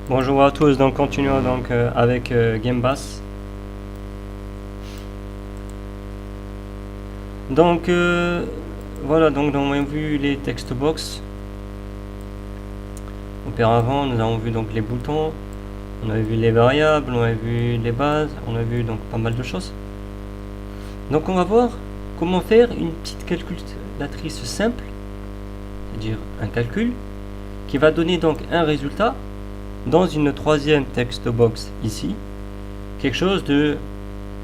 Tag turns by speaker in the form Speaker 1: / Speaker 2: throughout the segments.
Speaker 1: Bonjour à tous, donc continuons donc avec Gembas. Donc voilà, donc on a vu les text box. Auparavant, nous avons vu donc les boutons, on a vu les variables, on a vu les bases, on a vu donc pas mal de choses. Donc on va voir comment faire une petite calculatrice simple, c'est-à-dire un calcul qui va donner donc un résultat dans une troisième text box ici, quelque chose de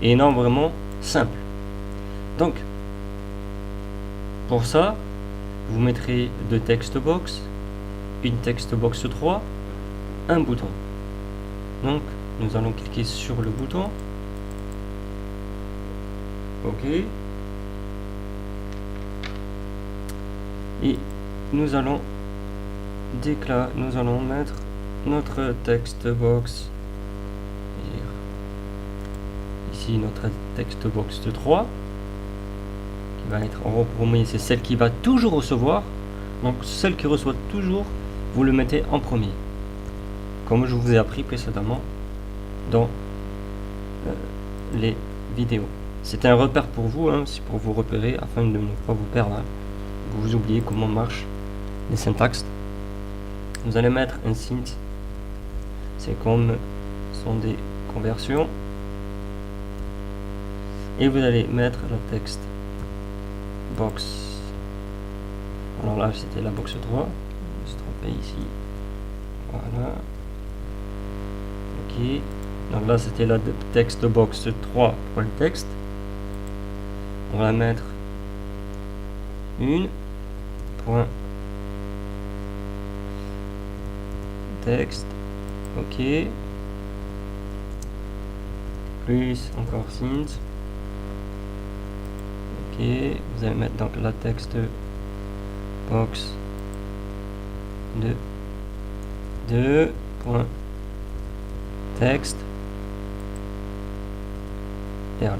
Speaker 1: énormément simple. Donc pour ça, vous mettrez deux text box, une text box 3, un bouton. Donc nous allons cliquer sur le bouton. OK. Et nous allons mettre notre text box ici, notre text box de 3 qui va être en premier, c'est celle qui va toujours recevoir. Donc celle qui reçoit toujours, vous le mettez en premier, comme je vous ai appris précédemment dans les vidéos. C'est un repère pour vous, c'est pour vous repérer afin de ne pas vous perdre, que vous oubliez comment marchent les syntaxes. Vous allez mettre un synth, c'est comme sont des conversions, et vous allez mettre la text box. Alors là c'était la box 3, je me suis trompé ici, voilà, ok. Donc là c'était la text box 3.text, on va mettre une point texte, ok, plus encore synth, ok. Vous allez mettre donc la text box de 2.text, et voilà.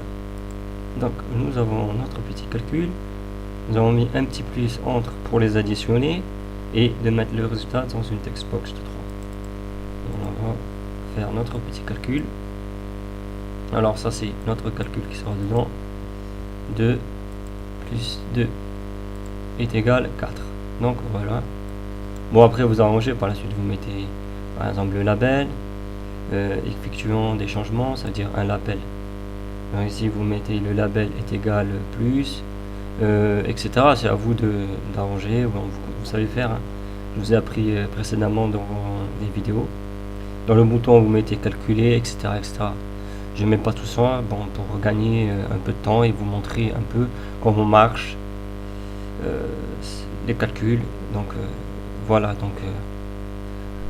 Speaker 1: Donc nous avons notre petit calcul, nous avons mis un petit plus entre pour les additionner et de mettre le résultat dans une text box de 3. Donc on va faire notre petit calcul. Alors ça c'est notre calcul qui sera dedans. 2 plus 2 est égal 4. Donc voilà. Bon, après vous arrangez, par la suite vous mettez par exemple le label, effectuant des changements, c'est-à-dire un label. Donc ici vous mettez le label est égal plus, etc. C'est à vous d'arranger, vous savez faire, je vous ai appris précédemment dans les vidéos. Dans le bouton vous mettez calculer, etc., etc. Je mets pas tout ça, bon, pour gagner un peu de temps et vous montrer un peu comment marche les calculs. Donc voilà, donc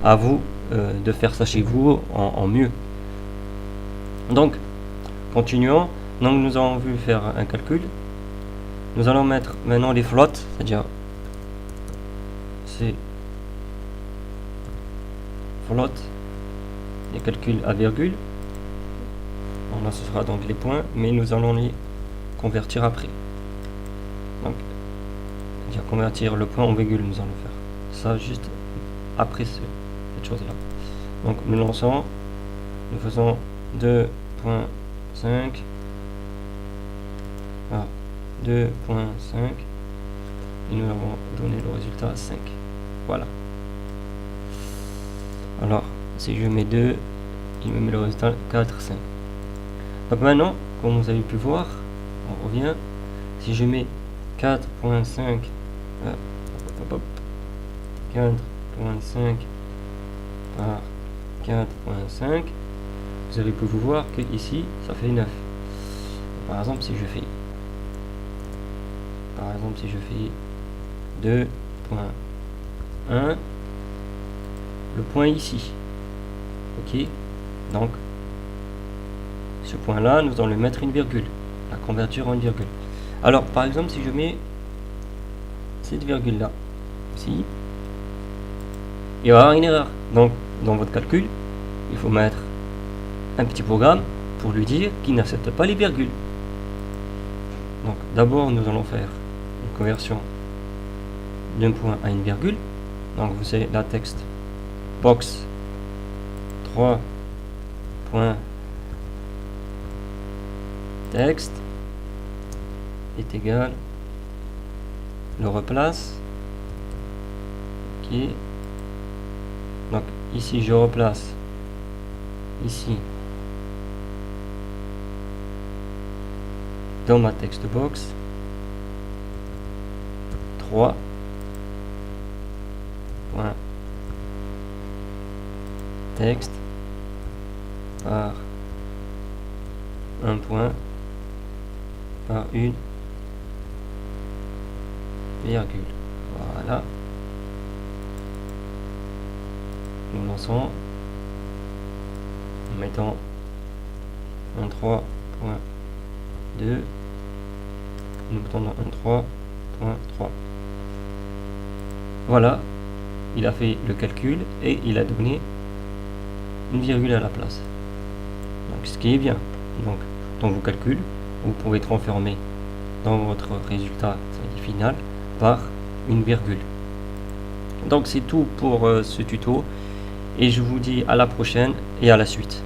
Speaker 1: à vous de faire ça chez vous en mieux. Donc continuons. Donc nous avons vu faire un calcul. Nous allons mettre maintenant les floats, c'est-à-dire c'est float, les calculs à virgule. Bon, là ce sera donc les points, mais nous allons les convertir après. Donc convertir le point en virgule, nous allons faire ça juste après cette chose là. Donc nous lançons, nous faisons 2.5, 2.5, et nous avons donné le résultat 5. Voilà. Alors si je mets 2, il me met le résultat 4, 5. Donc maintenant, comme vous avez pu voir, on revient. Si je mets 4.5, 4.5 par 4.5, vous avez pu voir que ici ça fait 9. Par exemple, si je fais 2.1, le point ici, ok. Donc ce point là, nous allons le mettre une virgule, la convertir en une virgule. Alors par exemple, si je mets cette virgule là ici, il va y avoir une erreur. Donc dans votre calcul, il faut mettre un petit programme pour lui dire qu'il n'accepte pas les virgules. Donc d'abord nous allons faire une conversion d'un point à une virgule. Donc vous savez, la text box 3 points texte est égal, le replace, ok, donc ici je replace ici dans ma text box 3 points texte par un point par une virgule. Voilà. Nous lançons en mettant un 3.2, nous mettons un 3.3. Voilà, il a fait le calcul et il a donné une virgule à la place. Donc ce qui est bien. Donc dans vos calculs, vous pouvez transformer dans votre résultat final par une virgule. Donc c'est tout pour ce tuto et je vous dis à la prochaine et à la suite.